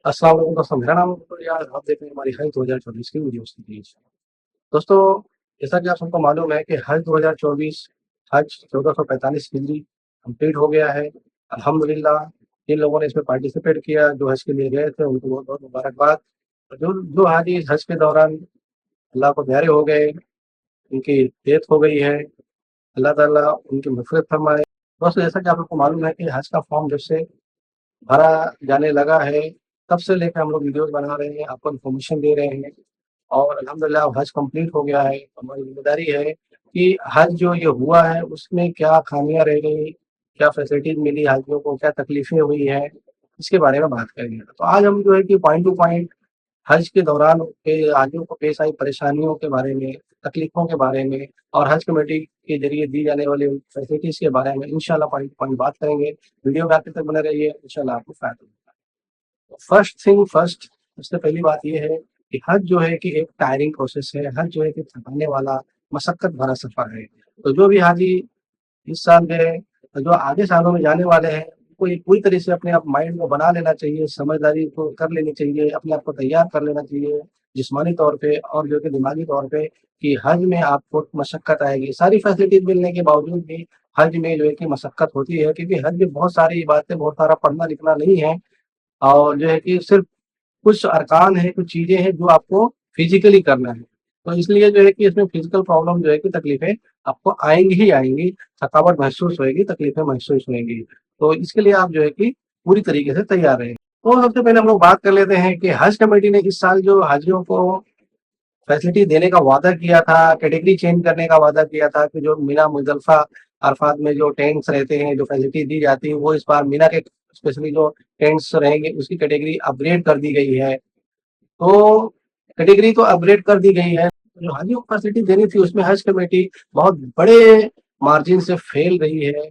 अस्सलाम वालेकुम दोस्तों, मेरा नाम है तो यार आप देख रहे हैं हमारी हज 2024 की वीडियो सीरीज। दोस्तों, जैसा कि आप सबको मालूम है कि हज 2024 हज 1445 हिजरी कंप्लीट हो गया है। अल्हम्दुलिल्लाह, जिन लोगों ने इसमें पार्टिसिपेट किया, जो हज के लिए गए थे, उनको बहुत बहुत मुबारकबाद। और जो जो हाजी इस हज के दौरान अल्लाह को प्यारे हो गए, उनकी डेथ हो गई है, अल्लाह ताला उनकी मग़फ़िरत फरमाए। दोस्तों, जैसा कि आप लोग को मालूम है कि हज का फॉर्म जब से भरा जाने लगा है, तब से लेकर हम लोग वीडियोज़ बना रहे हैं, आपको इन्फॉर्मेशन दे रहे हैं और अल्हम्दुलिल्लाह अब हज कंप्लीट हो गया है। हमारी ज़िम्मेदारी है कि हज जो ये हुआ है, उसमें क्या खामियाँ रह गई, क्या फैसिलिटीज़ मिली हाजियों को, क्या तकलीफ़ें हुई हैं, इसके बारे में बात करेंगे। तो आज हम जो है कि पॉइंट टू पॉइंट हज के दौरान हाजियों को पेश आई परेशानियों के बारे में, तकलीफ़ों के बारे में और हज कमेटी के ज़रिए दी जाने वाली फैसिलिटीज़ के बारे में इंशाअल्लाह पॉइंट टू पॉइंट बात करेंगे। वीडियो में आखिर तक बने रहिए, इंशाअल्लाह आपको फ़ायदा होगा। फर्स्ट थिंग फर्स्ट, सबसे पहली बात ये है कि हज जो है कि एक टायरिंग प्रोसेस है, हज जो है कि थकाने वाला, मशक्कत भरा सफ़र है। तो जो भी हाजी इस साल गए, जो आगे सालों में जाने वाले हैं, उनको ये पूरी तरह से अपने आप माइंड को बना लेना चाहिए, समझदारी को कर लेनी चाहिए, अपने आप को तैयार कर लेना चाहिए, जिस्मानी तौर पे और जो कि दिमागी तौर पे कि हज में आपको मशक्कत आएगी। सारी फैसिलिटीज़ मिलने के बावजूद भी हज में जो है कि मशक्कत होती है, क्योंकि हज में बहुत सारी बातें, बहुत सारा पढ़ना-लिखना नहीं है और जो है कि सिर्फ़ कुछ अरकान हैं, कुछ चीज़ें हैं जो आपको फिज़िकली करना है। तो इसलिए जो है कि इसमें फिज़िकल प्रॉब्लम जो है कि तकलीफ़ें आपको आएँगी ही आएँगी, थकावट महसूस होएगी, तकलीफ़ें महसूस होएँगी। तो इसके लिए आप जो है कि पूरी तरीके से तैयार रहें। तो सबसे पहले हम लोग बात कर लेते हैं कि हज कमेटी ने इस साल जो हाजियों को फैसिलिटी देने का वादा किया था, कैटेगरी चेंज करने का वादा किया था कि जो मिना, मुज़दलिफ़ा, अरफ़ात में जो टेंट्स रहते हैं, जो फैसिलिटी दी जाती है, वो इस बार मिना के स्पेशली जो टेंट्स रहेंगे, उसकी कैटेगरी अपग्रेड कर दी गई है। तो कैटेगरी तो अपग्रेड कर दी गई है, जो हाजियों को फैसिलिटी देनी थी उसमें हज कमेटी बहुत बड़े मार्जिन से फेल रही है,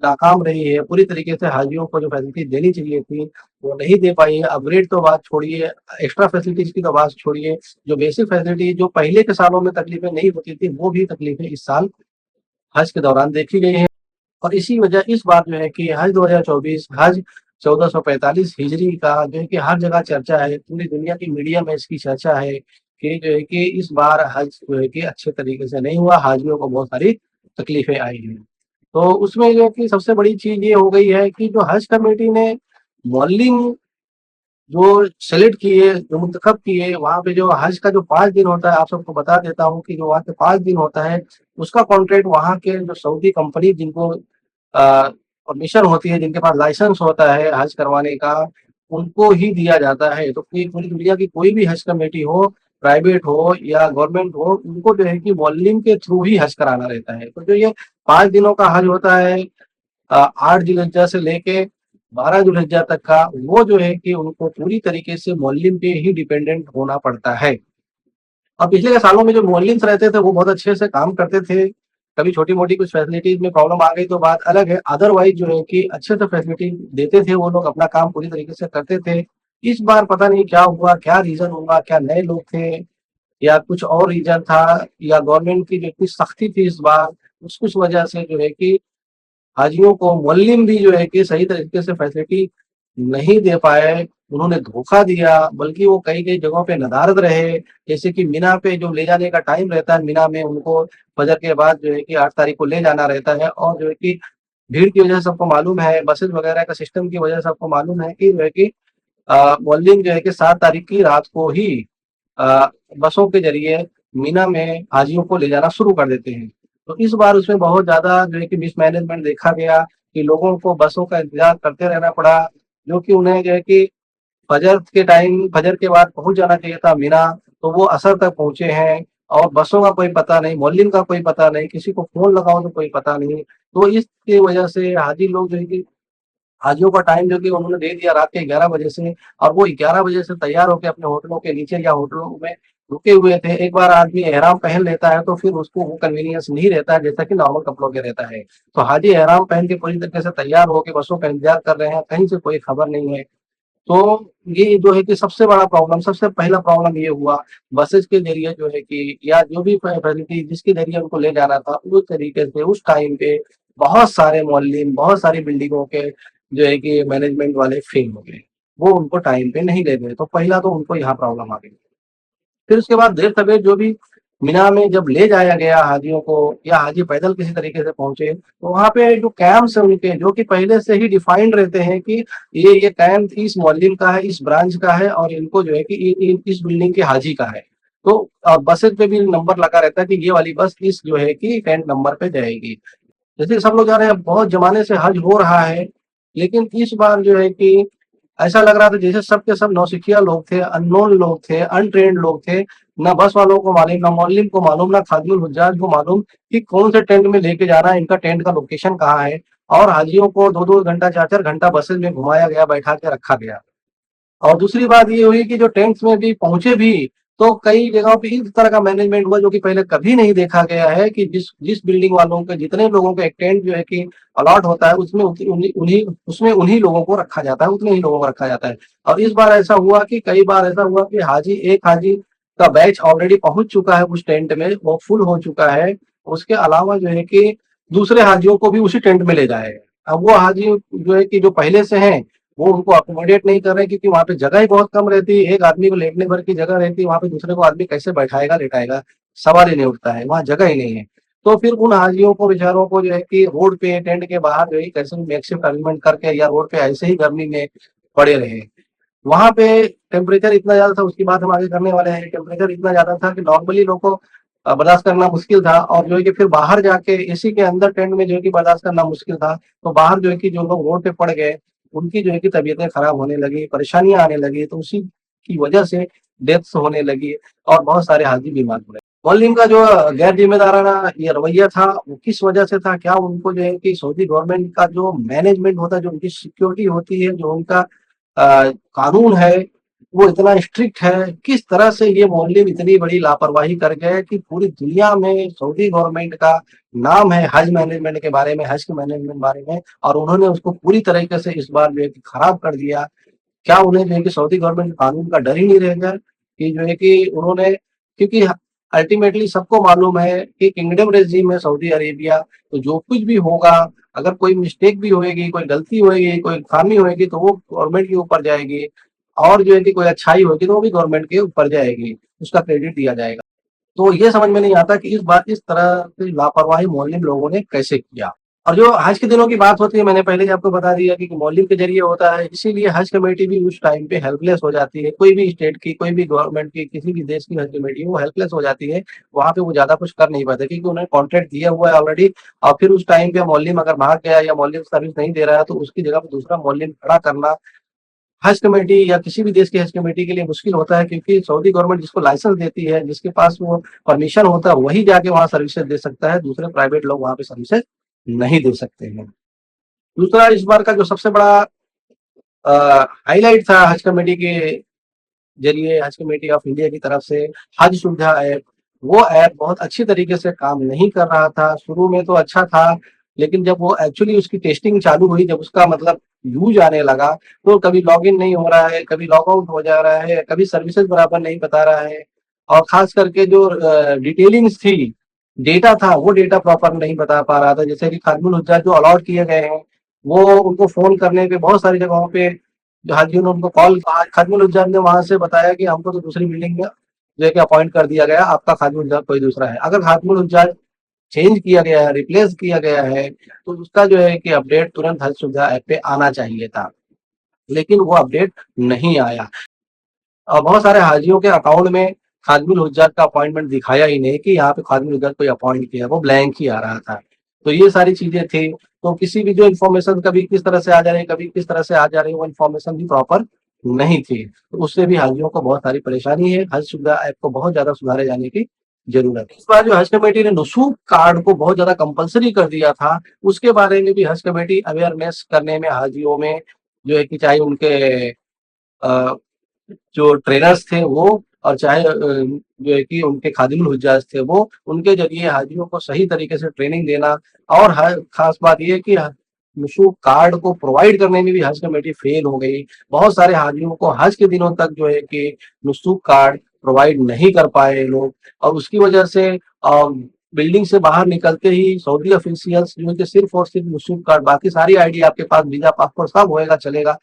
नाकाम रही है। पूरी तरीके से हाजियों को जो फैसिलिटी देनी चाहिए थी, वो नहीं दे पाई है। अपग्रेड तो बात छोड़िए, एक्स्ट्रा फैसिलिटीज़ की तो बात छोड़िए, जो बेसिक फैसिलिटी जो पहले के सालों में तकलीफ़ें नहीं होती थी, वो भी तकलीफ़ें इस साल हज के दौरान देखी गई हैं। और इसी वजह इस बार जो है कि हज 2024 हज 1445 हिजरी का जो है कि हर जगह चर्चा है, पूरी दुनिया की मीडिया में इसकी चर्चा है कि जो है कि इस बार हज जो है कि अच्छे तरीके से नहीं हुआ, हाजियों को बहुत सारी तकलीफ़ें आई हैं। तो उसमें जो है कि सबसे बड़ी चीज़ ये हो गई है कि जो हज कमेटी ने मौल्लिम जो सेलेक्ट किए, जो मुंतखब किए, वहाँ पे जो हज का जो 5 दिन होता है, आप सबको बता देता हूँ कि जो वहाँ के 5 दिन होता है, उसका कॉन्ट्रैक्ट वहाँ के जो सऊदी कंपनी जिनको परमिशन होती है, जिनके पास लाइसेंस होता है हज करवाने का, उनको ही दिया जाता है। तो पूरी पूरी दुनिया की कोई भी हज कमेटी हो, प्राइवेट हो या गवर्नमेंट हो, उनको जो है कि मौल्लिम के थ्रू ही हज कराना रहता है। तो जो ये 5 दिनों का हज होता है 8 ज़ुल्हिज्जा से लेके 12 ज़ुल्हिज्जा तक का, वो जो है कि उनको पूरी तरीके से मौल्लिम पे ही डिपेंडेंट होना पड़ता है। अब पिछले के सालों में जो मौल्लिम्स रहते थे, वो बहुत अच्छे से काम करते थे। कभी छोटी-मोटी कुछ फैसिलिटीज़ में प्रॉब्लम आ गई तो बात अलग है, अदरवाइज़ जो है कि अच्छे से फैसिलिटी देते थे वो लोग, अपना काम पूरी तरीके से करते थे। इस बार पता नहीं क्या हुआ, क्या रीज़न हुआ, क्या नए लोग थे या कुछ और रीज़न था या गवर्नमेंट की जो इतनी सख्ती थी इस बार, उस वजह से जो है कि हाजियों को मुअल्लिम भी जो है कि सही तरीके से फैसिलिटी नहीं दे पाए, उन्होंने धोखा दिया, बल्कि वो कई-कई जगहों पे नदारद रहे। जैसे कि मिना पे जो ले जाने का टाइम रहता है, मिना में उनको फजर के बाद जो है कि 8 तारीख को ले जाना रहता है और जो है कि भीड़ की वजह से सबको मालूम है, बसेज़ वगैरह का सिस्टम की वजह से सबको मालूम है कि जो है कि मुअल्लिम जो है कि 7 तारीख की रात को ही बसों के ज़रिए मीना में हाजियों को ले जाना शुरू कर देते हैं। तो इस बार उसमें बहुत ज़्यादा जो है कि मिसमैनेजमेंट देखा गया कि लोगों को बसों का इंतज़ार करते रहना पड़ा, जो कि उन्हें जो है कि फजर के टाइम फजर के बाद पहुँच जाना चाहिए था मीना, तो वो असर तक पहुँचे हैं और बसों का कोई पता नहीं, मुअल्लिम का कोई पता नहीं, किसी को फ़ोन लगाओ तो कोई पता नहीं। तो इसकी वजह से हाजी लोग जो है कि हाजियों का टाइम जो कि उन्होंने दे दिया रात के 11 बजे से और वो 11 बजे से तैयार होके अपने होटलों के नीचे या होटलों में रुके हुए थे। एक बार आदमी एहराम पहन लेता है तो फिर उसको वो कन्वीनियंस नहीं रहता है जैसा कि नॉर्मल कपड़ों के रहता है। तो हाजी एहराम पहन के पूरी तरीके से तैयार होके बसों का इंतज़ार कर रहे हैं, कहीं से कोई खबर नहीं है। तो ये जो है कि सबसे बड़ा प्रॉब्लम, सबसे पहला प्रॉब्लम ये हुआ, बसेज़ के ज़रिए जो है कि या जो भी फैसिलिटी जिसके ज़रिए उनको ले जाना था, उस तरीके से उस टाइम पे बहुत सारे मुअल्लिम, बहुत सारी बिल्डिंगों के जो है कि मैनेजमेंट वाले फेल हो गए। वो उनको टाइम पे नहीं ले गए, तो पहला तो उनको यहाँ प्रॉब्लम आ गई। फिर उसके बाद देर सवेर जो भी मीना में जब ले जाया गया हाजियों को, या हाजी पैदल किसी तरीके से पहुंचे, तो वहाँ पे जो कैंप्स है उनके, जो कि पहले से ही डिफाइंड रहते हैं कि ये कैंप इस मोहल्लिम का है, इस ब्रांच का है, और इनको जो है कि इस बिल्डिंग के हाजी का है। तो बसेस पे भी नंबर लगा रहता है कि ये वाली बस इस जो है कि टेंट नंबर पे जाएगी। जैसे सब लोग जा रहे हैं, बहुत जमाने से हज हो रहा है, लेकिन इस बार जो है कि ऐसा लग रहा था जैसे सब के सब नौसिखिया लोग थे, अननोन लोग थे, अनट्रेन्ड लोग थे। ना बस वालों को मालूम, ना मौलिम को मालूम, ना खादिमुल हुज्जाज को मालूम कि कौन से टेंट में लेके जाना है, इनका टेंट का लोकेशन कहाँ है। और हाजियों को 2-2 घंटा, 4-4 घंटा बसेस में घुमाया गया, बैठा के रखा गया। और दूसरी बात ये हुई कि जो टेंट्स में भी पहुंचे भी, तो कई जगहों पे इस तरह का मैनेजमेंट हुआ जो कि पहले कभी नहीं देखा गया है, कि जिस जिस बिल्डिंग वालों के जितने लोगों को एक टेंट जो है कि अलॉट होता है, उसमें उन्हीं लोगों को रखा जाता है, उतने ही लोगों को रखा जाता है। और इस बार ऐसा हुआ कि कई बार ऐसा हुआ कि एक हाजी का बैच ऑलरेडी पहुंच चुका है उस टेंट में, वो फुल हो चुका है। उसके अलावा जो है कि दूसरे हाजियों को भी उसी टेंट में ले जाएगा। अब वो हाजी जो है कि जो पहले से हैं, वो उनको अकोमोडेट नहीं कर रहे, क्योंकि वहाँ पे जगह ही बहुत कम रहती है। एक आदमी को लेटने भर की जगह रहती है, वहाँ पे दूसरे को आदमी कैसे बैठाएगा, लेटाएगा, सवाल ही नहीं उठता है, वहाँ जगह ही नहीं है। तो फिर उन हाजियों को, बेचारों को जो है कि रोड पे टेंट के बाहर जो है कैसे भी मैक्सिमम अरेंजमेंट करके, या रोड पे ऐसे ही गर्मी में पड़े रहे। वहाँ पे टेम्परेचर इतना ज्यादा था, उसकी बात हम आगे करने वाले हैं। टेम्परेचर इतना ज्यादा था कि नॉर्मली लोग को बर्दाश्त करना मुश्किल था, और जो है कि फिर बाहर जाके एसी के अंदर टेंट में जो है कि बर्दाश्त करना मुश्किल था। तो बाहर जो है कि जो लोग रोड पे पड़ गए, उनकी जो है कि तबीयतें खराब होने लगी, परेशानियां आने लगी, तो उसी की वजह से डेथ्स होने लगी, और बहुत सारे हाजी बीमार पड़े। मौलिम का जो गैर जिम्मेदाराना ये रवैया था, वो किस वजह से था? क्या उनको जो है कि सऊदी गवर्नमेंट का जो मैनेजमेंट होता है, जो उनकी सिक्योरिटी होती है, जो उनका कानून है, वो इतना स्ट्रिक्ट है? किस तरह से ये मौलवी इतनी बड़ी लापरवाही कर गए कि पूरी दुनिया में सऊदी गवर्नमेंट का नाम है हज मैनेजमेंट के बारे में, हज के मैनेजमेंट बारे में, और उन्होंने उसको पूरी तरीके से इस बार जो है कि खराब कर दिया। क्या उन्हें जो है कि सऊदी गवर्नमेंट कानून का डर ही नहीं रह गया, कि जो है कि उन्होंने, क्योंकि अल्टीमेटली सबको मालूम है कि किंगडम रेजिम है सऊदी अरेबिया, तो जो कुछ भी होगा, अगर कोई मिस्टेक भी होएगी, कोई गलती होएगी, कोई खामी होएगी, तो वो गवर्नमेंट के ऊपर जाएगी। और जो है कि कोई अच्छाई होगी तो वो भी गवर्नमेंट के ऊपर जाएगी, उसका क्रेडिट दिया जाएगा। तो ये समझ में नहीं आता कि इस बार इस तरह की लापरवाही मोहल्लिम लोगों ने कैसे किया। और जो हज के दिनों की बात होती है, मैंने पहले ही आपको बता दिया कि मोहल्लिम के जरिए होता है, इसीलिए हज कमेटी भी उस टाइम पे हेल्पलेस हो जाती है। कोई भी स्टेट की, कोई भी गवर्नमेंट की, किसी भी देश की हज कमेटी वो हेल्पलेस हो जाती है। वहाँ पे वो ज्यादा कुछ कर नहीं पाते, क्योंकि उन्हें कॉन्ट्रैक्ट दिया हुआ है ऑलरेडी। और फिर उस टाइम पे मोहल्लिम अगर भाग गया, या मोहल्लिम सर्विस नहीं दे रहा है, तो उसकी जगह पर दूसरा मोहल्लिम खड़ा करना हज कमेटी या किसी भी देश की हज कमेटी के लिए मुश्किल होता है, क्योंकि सऊदी गवर्नमेंट जिसको लाइसेंस देती है, जिसके पास वो परमिशन होता है, वही जाके वहाँ सर्विसेज दे सकता है। दूसरे प्राइवेट लोग वहाँ पे सर्विसेज नहीं दे सकते हैं। दूसरा, इस बार का जो सबसे बड़ा हाईलाइट था हज कमेटी के जरिए, हज कमेटी ऑफ इंडिया की तरफ से हज सुविधा ऐप, वो ऐप बहुत अच्छी तरीके से काम नहीं कर रहा था। शुरू में तो अच्छा था, लेकिन जब वो एक्चुअली उसकी टेस्टिंग चालू हुई, जब उसका मतलब यूज आने लगा, तो कभी लॉग इन नहीं हो रहा है, कभी लॉग आउट हो जा रहा है, कभी सर्विसेज बराबर नहीं बता रहा है। और खास करके जो डिटेलिंग्स थी, डेटा था, वो डेटा प्रॉपर नहीं बता पा रहा था। जैसे कि खादिमुल हुज्जाज जो अलॉट किए गए हैं, वो उनको फोन करने पे बहुत सारी जगहों पे जो हाजियों ने उनको कॉल, खादिमुल हुज्जाज ने वहां से बताया कि हमको तो दूसरी बिल्डिंग में जो है कि अपॉइंट कर दिया गया, आपका खादिमुल हुज्जाज कोई दूसरा है। अगर खादिमुल हुज्जाज चेंज किया गया है, रिप्लेस किया गया है, तो उसका जो है कि अपडेट तुरंत हज सुविधा ऐप पे आना चाहिए था, लेकिन वो अपडेट नहीं आया। और बहुत सारे हाजियों के अकाउंट में खादिमुल हुज्जाज का अपॉइंटमेंट दिखाया ही नहीं, कि यहाँ पे खादिमुल हुज्जाज कोई अपॉइंट किया, वो ब्लैंक ही आ रहा था। तो ये सारी चीजें थी। तो किसी भी जो इन्फॉर्मेशन कभी किस तरह से आ जा रही है, कभी किस तरह से आ जा रही है, वो इन्फॉर्मेशन भी प्रॉपर नहीं थी। तो उससे भी हाजियों को बहुत सारी परेशानी है। हज सुविधा ऐप को बहुत ज्यादा सुधारे जाने की जरूरत है। इस बार जो हज कमेटी ने नुसूक कार्ड को बहुत ज्यादा कंपलसरी कर दिया था, उसके बारे में भी हज कमेटी अवेयरनेस करने में, हाजियों में जो है कि चाहे उनके जो ट्रेनर्स थे वो, और चाहे जो है कि उनके खादिमुल हुज्जाज थे वो, उनके जरिए हाजियों को सही तरीके से ट्रेनिंग देना। और खास बात यह कि मशहूर कार्ड को प्रोवाइड करने में भी हज कमेटी फेल हो गई। बहुत सारे हाजियों को हज के दिनों तक जो है कि मशहूर कार्ड प्रोवाइड नहीं कर पाए लोग, और उसकी वजह से बिल्डिंग से बाहर निकलते ही सऊदी ऑफिशियल्स जो है कि सिर्फ और सिर्फ मशहूर कार्ड, बाकी सारी आईडी आपके पास, वीजा, पासपोर्ट सब होएगा, चलेगा,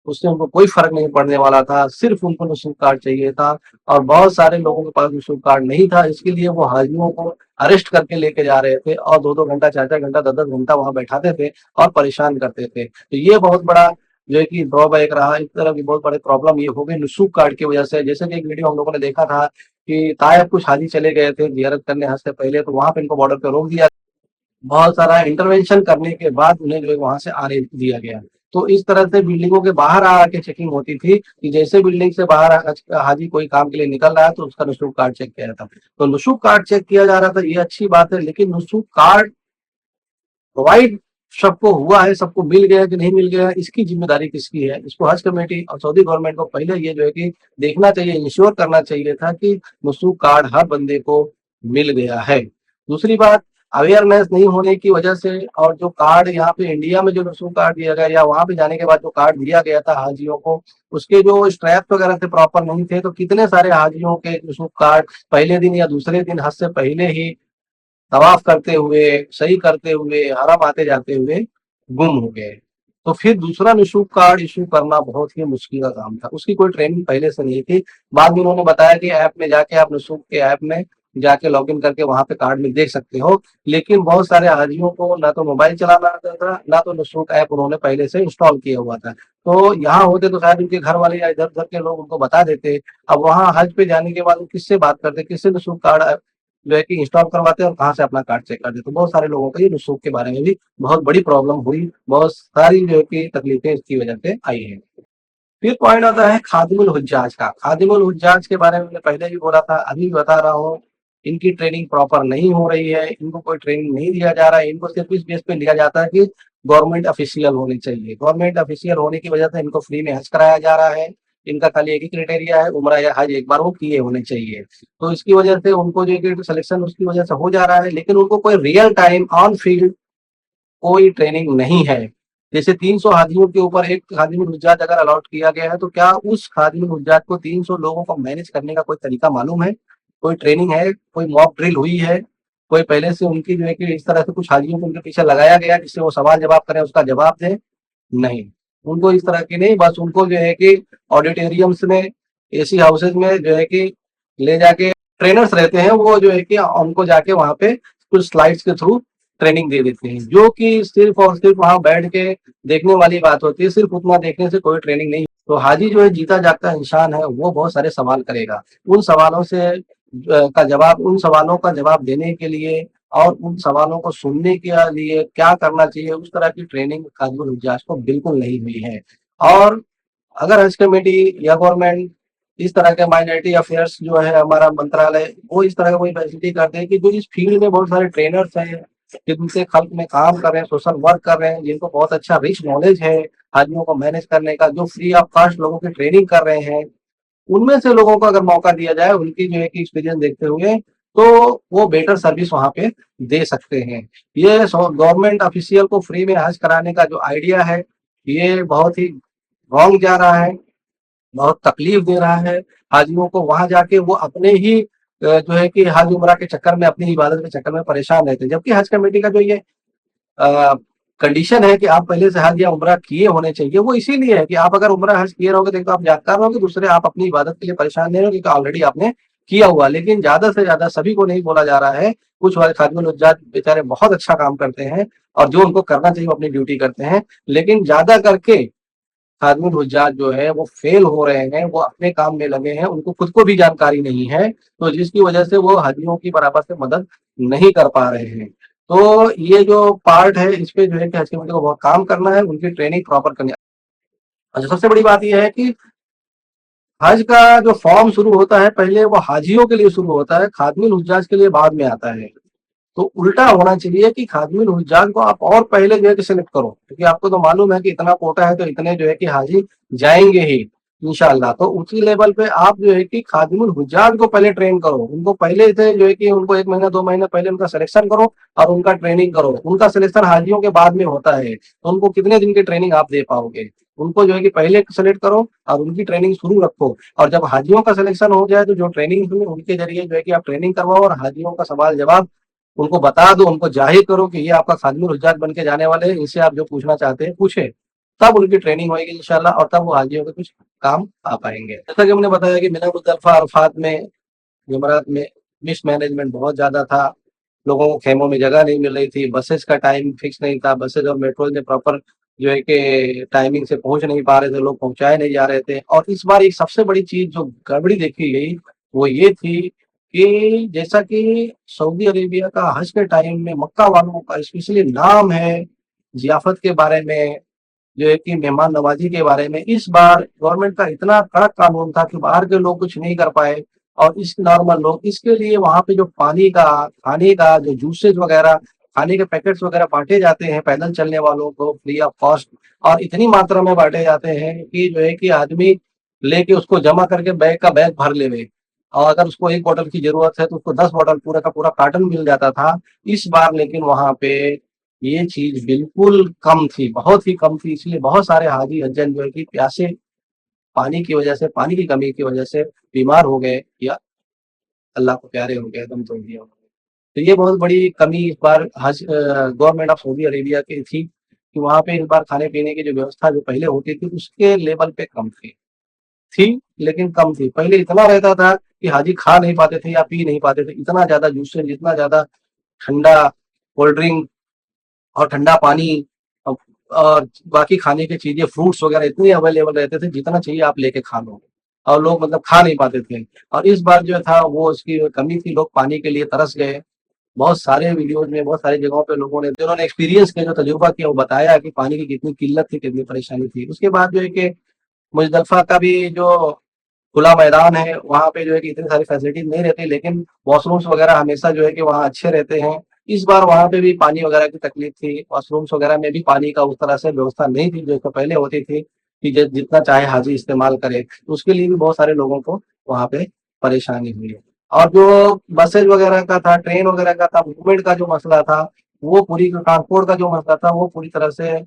उससे उनको कोई फ़र्क नहीं पड़ने वाला था, सिर्फ़ उनको निःशुल्क कार्ड चाहिए था और बहुत सारे लोगों के पास निःशुल्क कार्ड नहीं था, इसके लिए वो हाजियों को अरेस्ट करके लेके जा रहे थे और 2-2 घंटा, 4-4 घंटा, 10-10 घंटा वहाँ बैठाते थे और परेशान करते थे। तो ये बहुत बड़ा जो है कि ड्रॉबैक रहा, इस तरह की बहुत बड़ी प्रॉब्लम ये हो गई निःशुल्क कार्ड की वजह से। जैसे कि एक वीडियो हम लोगों ने देखा था कि तायब कुछ हाजी चले गए थे ज़ियारत करने हज से पहले, तो वहाँ पे इनको बॉर्डर पे रोक दिया, बहुत सारा इंटरवेंशन करने के बाद उन्हें जो है वहां से आने दिया गया। तो इस तरह से बिल्डिंगों के बाहर आके चेकिंग होती थी कि जैसे बिल्डिंग से बाहर हाजी कोई काम के लिए निकल रहा है तो उसका निःशुल्क कार्ड चेक किया जाता। तो निःशुल्क कार्ड चेक किया जा रहा था, ये अच्छी बात है, लेकिन निःशुल्क कार्ड प्रोवाइड सबको हुआ है, सबको मिल गया कि नहीं मिल गया, इसकी जिम्मेदारी किसकी है? इसको हज कमेटी और सऊदी गवर्नमेंट को पहले ये जो है कि देखना चाहिए, इंश्योर करना चाहिए था कि निःशुल्क कार्ड हर बंदे को मिल गया है। दूसरी बात, अवेयरनेस नहीं होने की वजह से और जो कार्ड यहाँ पे इंडिया में जो निःशुल्क कार्ड दिया गया या वहां पे जाने के बाद जो कार्ड दिया गया था हाजियों को, उसके जो स्ट्रैप वगैरह थे प्रॉपर नहीं थे, तो कितने सारे हाजियों के निःशुल्क कार्ड पहले दिन या दूसरे दिन हज से पहले ही तवाफ करते हुए, सही करते हुए, हरम आते जाते हुए गुम हो गए। तो फिर दूसरा निःशुल्क कार्ड इश्यू करना बहुत ही मुश्किल का काम था। उसकी कोई ट्रेनिंग पहले से नहीं थी। बाद में उन्होंने बताया कि ऐप में जाके आप निःशुल्क के ऐप में जाके लॉगिन करके वहां पे कार्ड में देख सकते हो। लेकिन बहुत सारे हाजियों को ना तो मोबाइल चलाना आता था, ना तो निःशुल्क ऐप उन्होंने पहले से इंस्टॉल किया हुआ था। तो यहाँ होते तो शायद उनके घर वाले या इधर-उधर के लोग उनको बता देते। अब वहाँ हज पे जाने के बाद वो किससे बात करते, किससे निःशुल्क कार्ड जो है कि इंस्टॉल करवाते हैं और कहाँ से अपना कार्ड चेक करते हैं। तो बहुत सारे लोगों को ये निःशुल्क के बारे में भी बहुत बड़ी प्रॉब्लम हुई, बहुत सारी जो है कि तकलीफें इसकी वजह से आई हैं। फिर पॉइंट आता है खादिमुल हुज्जाज का। खादिमुल हुज्जाज के बारे में मैंने पहले भी बोला था, अभी भी बता रहा हूँ। इनकी ट्रेनिंग प्रॉपर नहीं हो रही है, इनको कोई ट्रेनिंग नहीं दिया जा रहा है, इनको सिर्फ इस बेस पे लिया जाता है कि गवर्नमेंट ऑफिशियल होने चाहिए। गवर्नमेंट ऑफिशियल होने की वजह से इनको फ्री में हज कराया जा रहा है। इनका खाली एक ही क्राइटेरिया है, उम्रा या हज एक बार वो किए होने चाहिए। तो इसकी वजह से उनको जो है कि सिलेक्शन उसकी वजह से हो जा रहा है, लेकिन उनको कोई रियल टाइम ऑन फील्ड कोई ट्रेनिंग नहीं है। जैसे 300 हाजियों के ऊपर एक खादिमुल हुज्जाज अगर अलॉट किया गया है, तो क्या उस खादिमुल हुज्जाज को 300 लोगों को मैनेज करने का कोई तरीका मालूम है? कोई ट्रेनिंग है? कोई मॉक ड्रिल हुई है? कोई पहले से उनकी जो है कि इस तरह से कुछ हाजियों को उनके पीछे लगाया गया जिससे वो सवाल जवाब करें, उसका जवाब दें? नहीं। उनको इस तरह की नहीं, बस उनको जो है कि ऑडिटोरियम्स में, एसी हाउसेज में जो है कि ले जाके ट्रेनर्स रहते हैं, वो जो है कि उनको जाके वहाँ पे कुछ स्लाइड्स के थ्रू ट्रेनिंग दे देते हैं, जो कि सिर्फ और सिर्फ वहाँ बैठ के देखने वाली बात होती है। सिर्फ उतना देखने से कोई ट्रेनिंग नहीं। तो हाजी जो है जीता जागता इंसान है, वो बहुत सारे सवाल करेगा। उन सवालों से उन सवालों का जवाब देने के लिए और उन सवालों को सुनने के लिए क्या करना चाहिए, उस तरह की ट्रेनिंग खादिमुल हुज्जाज को बिल्कुल नहीं हुई है। और अगर हज कमेटी या गवर्नमेंट इस तरह के माइनॉरिटी अफेयर्स जो है हमारा मंत्रालय, वो इस तरह का कोई फैसिलिटी करते हैं कि जो इस फील्ड में बहुत सारे ट्रेनर्स हैं, जिनसे खल्क में काम कर रहे हैं, सोशल वर्क कर रहे हैं, जिनको बहुत अच्छा रिच नॉलेज है हाजियों को मैनेज करने का, जो फ्री ऑफ कॉस्ट लोगों की ट्रेनिंग कर रहे हैं, उनमें से लोगों को अगर मौका दिया जाए उनकी जो है कि एक्सपीरियंस देखते हुए, तो वो बेटर सर्विस वहाँ पे दे सकते हैं। ये गवर्नमेंट ऑफिशियल को फ्री में हज कराने का जो आइडिया है, ये बहुत ही रॉन्ग जा रहा है, बहुत तकलीफ दे रहा है। हाजियों को वहां जाके वो अपने ही जो है कि हज उम्रा के चक्कर में, अपनी इबादत के चक्कर में परेशान रहते हैं। जबकि हज कमेटी का जो ये कंडीशन है कि आप पहले से हज या उम्रा किए होने चाहिए, वो इसीलिए है कि आप अगर उम्रा हज किए रहोगे तो एक तो आप जागता रहोगे, दूसरे आप अपनी इबादत के लिए परेशान नहीं रहोगे क्योंकि ऑलरेडी आपने किया हुआ। लेकिन ज्यादा से ज्यादा सभी को नहीं बोला जा रहा है। कुछ वाले खादिमुल हुज्जाज बेचारे बहुत अच्छा काम करते हैं और जो उनको करना चाहिए वो अपनी ड्यूटी करते हैं, लेकिन ज्यादा करके खादिमुल हुज्जाज जो है वो फेल हो रहे हैं, वो अपने काम में लगे हैं, उनको खुद को भी जानकारी नहीं है, तो जिसकी वजह से वो हाजियों की बराबर से मदद नहीं कर पा रहे हैं। तो ये जो पार्ट है, इस पे जो है कि हज कमेटी को बहुत काम करना है, उनकी ट्रेनिंग प्रॉपर करनी है। अच्छा, सबसे बड़ी बात ये है कि हज का जो फॉर्म शुरू होता है, पहले वो हाजियों के लिए शुरू होता है, खादिमुल हुज्जाज के लिए बाद में आता है। तो उल्टा होना चाहिए कि खादिमुल हुज्जाज को आप और पहले जो है कि सेलेक्ट करो, क्योंकि आपको तो मालूम है कि इतना कोटा है तो इतने जो है कि हाजी जाएंगे ही इंशाल्लाह। तो उसी लेवल पे आप जो है कि खादिमुल हुज्जाज को पहले ट्रेन करो, उनको पहले से जो है कि उनको 1 महीना 2 महीने पहले उनका सिलेक्शन करो और उनका ट्रेनिंग करो। उनका सिलेक्शन हाजियों के बाद में होता है, तो उनको कितने दिन की ट्रेनिंग आप दे पाओगे? उनको जो है कि पहले सेलेक्ट करो और उनकी ट्रेनिंग शुरू रखो, और जब हाजियों का सिलेक्शन हो जाए तो जो ट्रेनिंग हुई उनके जरिए जो है कि आप ट्रेनिंग करवाओ और हाजियों का सवाल जवाब उनको बता दो, उनको जाहिर करो कि ये आपका खादिमुल हुज्जाज बन के जाने वाले हैं, इनसे आप जो पूछना चाहते हैं पूछे। तब उनकी ट्रेनिंग होगी इंशाल्लाह, और तब वो हाजियों के कुछ काम आ पाएंगे। जैसा कि हमने बताया कि मिना मुजदलिफा अरफात में जुमेरात में मिसमैनेजमेंट बहुत ज़्यादा था। लोगों को खेमों में जगह नहीं मिल रही थी, बसेस का टाइम फिक्स नहीं था, बसेस और मेट्रो ने प्रॉपर जो है कि टाइमिंग से पहुंच नहीं पा रहे थे, लोग पहुंचाए नहीं जा रहे थे। और इस बार एक सबसे बड़ी चीज जो गड़बड़ी देखी गई वो ये थी कि जैसा कि सऊदी अरेबिया का हज के टाइम में मक्का वालों का स्पेशली नाम है जियाफत के बारे में, जो है कि मेहमान नवाजी के बारे में, इस बार गवर्नमेंट का इतना कड़क कानून था कि बाहर के लोग कुछ नहीं कर पाए और इस नॉर्मल लोग, इसके लिए वहां पे जो पानी का, खाने का, जो जूसेस वगैरह, खाने के पैकेट्स वगैरह बांटे जाते हैं पैदल चलने वालों को फ्री ऑफ कॉस्ट, और इतनी मात्रा में बांटे जाते हैं कि जो है कि आदमी लेके उसको जमा करके बैग का बैग भर लेवे, और अगर उसको एक बॉटल की जरूरत है तो उसको 10 बॉटल पूरा का पूरा कार्टन मिल जाता था। इस बार लेकिन वहां पे ये चीज बिल्कुल कम थी, बहुत ही कम थी, इसलिए बहुत सारे हाजी हज्जन जो है कि प्यासे, पानी की वजह से, पानी की कमी की वजह से बीमार हो गए या अल्लाह को प्यारे हो गए, दम तोड़ दिया उन्होंने। तो ये बहुत बड़ी कमी इस बार हज गवर्नमेंट ऑफ सऊदी अरेबिया की थी कि वहां पे इस बार खाने पीने की जो व्यवस्था जो पहले होती थी उसके लेवल पे कम थी, लेकिन कम थी। पहले इतना रहता था कि हाजी खा नहीं पाते थे या पी नहीं पाते थे, इतना ज्यादा जूसेस, जितना ज्यादा ठंडा कोल्ड ड्रिंक और ठंडा पानी अ, और बाकी खाने की चीजें, फ्रूट्स वगैरह इतने अवेलेबल रहते थे, जितना चाहिए आप लेके खा लो, और लोग मतलब खा नहीं पाते थे। और इस बार जो था वो उसकी कमी थी, लोग पानी के लिए तरस गए। बहुत सारे वीडियोज में, बहुत सारी जगहों पे लोगों ने, जिन्होंने एक्सपीरियंस किया, जो तजुर्बा किया, वो बताया कि पानी की कितनी किल्लत थी, कितनी परेशानी थी। उसके बाद जो है कि मुजदलफा का भी जो खुला मैदान है वहाँ पे जो है कि इतनी सारी फैसिलिटीज नहीं रहती, लेकिन वॉशरूम्स वगैरह हमेशा जो है कि वहाँ अच्छे रहते हैं। इस बार वहाँ पे भी पानी वगैरह की तकलीफ थी, वॉशरूम्स वगैरह में भी पानी का उस तरह से व्यवस्था नहीं थी जो इससे पहले होती थी कि जितना चाहे हाजी इस्तेमाल करे, तो उसके लिए भी बहुत सारे लोगों को वहाँ पे परेशानी हुई है। और जो बसेज वगैरह का था, ट्रेन वगैरह का था, मूवमेंट का जो मसला था, वो पूरी ट्रांसपोर्ट का जो मसला था वो पूरी तरह से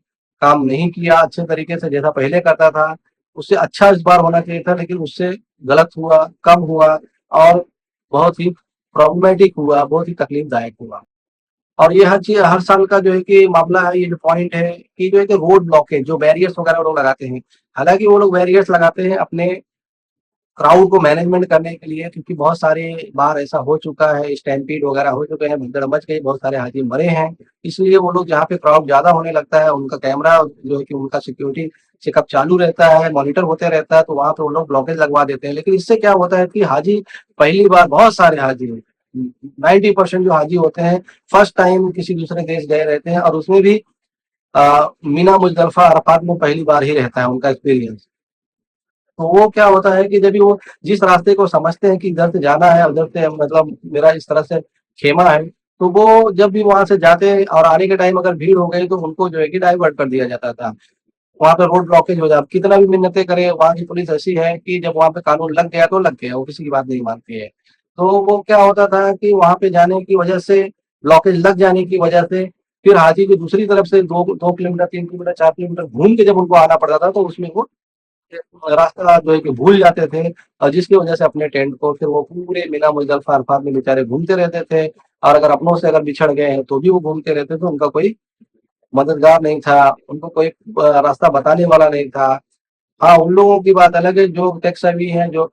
काम नहीं किया अच्छे तरीके से, जैसा पहले करता था उससे अच्छा इस बार होना चाहिए था, लेकिन उससे गलत हुआ, कम हुआ, और बहुत ही प्रॉब्लमेटिक हुआ, बहुत ही तकलीफदायक हुआ। और ये हर चीज हर साल का जो है कि मामला है, ये जो पॉइंट है कि जो है कि रोड ब्लॉकेज, जो बैरियर्स वगैरह लोग लगाते हैं, हालांकि वो लोग बैरियर्स लगाते हैं अपने क्राउड को मैनेजमेंट करने के लिए, क्योंकि बहुत सारे बार ऐसा हो चुका है, स्टैम्पीड वगैरह हो चुके हैं, भगदड़ मच गई, बहुत सारे हाथी मरे हैं। इसलिए वो लोग जहाँ पे क्राउड ज्यादा होने लगता है, उनका कैमरा जो है कि उनका सिक्योरिटी चेकअप चालू रहता है, मॉनिटर होते रहता है, तो वहां पे वो लोग ब्लॉकेज लगवा देते हैं। लेकिन इससे क्या होता है कि हाजी पहली बार, बहुत सारे हाजी 90% जो हाजी होते हैं फर्स्ट टाइम किसी दूसरे देश गए रहते हैं, और उसमें भी मीना मुजदलफा अरफात में पहली बार ही रहता है उनका एक्सपीरियंस। तो वो क्या होता है कि जब भी वो जिस रास्ते को समझते हैं कि इधर से जाना है, उधर से मतलब मेरा इस तरह से खेमा है, तो वो जब भी वहां से जाते हैं और आने के टाइम अगर भीड़ हो गई तो उनको जो है कि डाइवर्ट कर दिया जाता था, वहां पे रोड ब्लॉकेज हो जाता। कितना भी मिन्नतें करे, वहां की पुलिस ऐसी है कि जब वहां पे कानून लग गया तो लग गया, वो किसी की बात नहीं मानती है। तो वो क्या होता था कि वहां पे जाने की वजह से, ब्लॉकेज लग जाने की वजह से, फिर हाजी की दूसरी तरफ से 2 किलोमीटर, 3 किलोमीटर, 4 किलोमीटर घूम के जब उनको आना पड़ता था, तो उसमें वो रास्ता जो है कि भूल जाते थे, और जिसकी वजह से अपने टेंट को फिर वो पूरे मिना मुजदलिफा अरफात में बेचारे घूमते रहते थे। और अगर अपनों से अगर बिछड़ गए हैं तो भी वो घूमते रहते थे, उनका कोई मददगार नहीं था, उनको कोई रास्ता बताने वाला नहीं था। हाँ, उन लोगों की बात अलग है जो टेक सेवी हैं, जो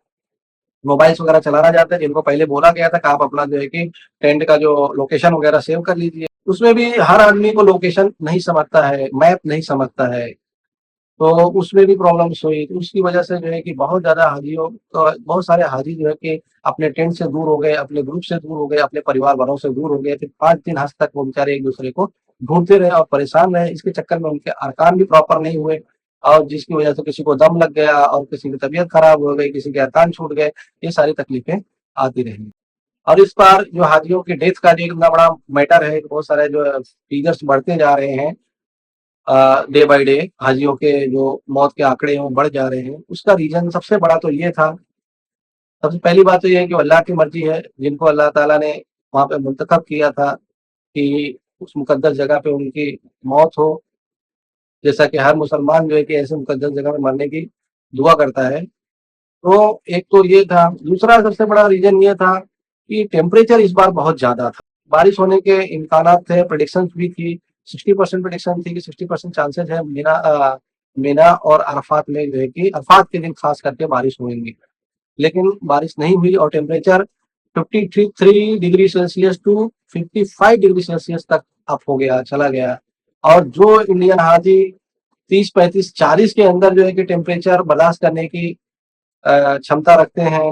मोबाइल्स वगैरह चलाना जाते हैं, जिनको पहले बोला गया था कि आप अपना जो है कि टेंट का जो लोकेशन वगैरह सेव कर लीजिए। उसमें भी हर आदमी को लोकेशन नहीं समझता है, मैप नहीं समझता है, तो उसमें भी प्रॉब्लम्स हुई। तो उसकी वजह से जो है कि बहुत ज़्यादा हाजियों, बहुत सारे हाजी जो है कि अपने टेंट से दूर हो गए, अपने ग्रुप से दूर हो गए, अपने परिवार वालों से दूर हो गए। फिर 5 दिन हज तक वो बेचारे एक दूसरे को ढूंढते रहे और परेशान रहे। इसके चक्कर में उनके अरकान भी प्रॉपर नहीं हुए, और जिसकी वजह से किसी को दम लग गया, और किसी की तबीयत खराब हो गई, किसी के अरकान छूट गए। ये सारी तकलीफें आती रही। और इस बार जो हाजियों की डेथ का जो इतना बड़ा मैटर है, बहुत सारे जो फिगर्स बढ़ते जा रहे हैं, डे बाय डे हाजियों के जो मौत के आंकड़े हैं वो बढ़ जा रहे हैं। उसका रीजन सबसे बड़ा तो ये था, सबसे पहली बात तो ये है कि अल्लाह की मर्जी है, जिनको अल्लाह ताला ने वहां पे मुंतखब किया था कि उस मुकद्दस जगह पे उनकी मौत हो, जैसा कि हर मुसलमान जो है कि ऐसे मुकद्दस जगह में मरने की दुआ करता है। तो एक तो ये था। दूसरा सबसे बड़ा रीजन ये था कि टेम्परेचर इस बार बहुत ज्यादा था, बारिश होने के इम्कानात थे, प्रेडिक्शन भी थी, 60% प्रेडिक्शन थी कि 60% चांसेस है मिना और अरफात में जो है कि अरफात के दिन खास करके बारिश होगी, लेकिन बारिश नहीं हुई और temperature 53 degree celsius to 55 degree celsius तक अप हो गया, चला गया। और जो इंडियन हाजी 30, 35, 40 के अंदर जो है कि टेम्परेचर बर्दाश्त करने की क्षमता रखते हैं,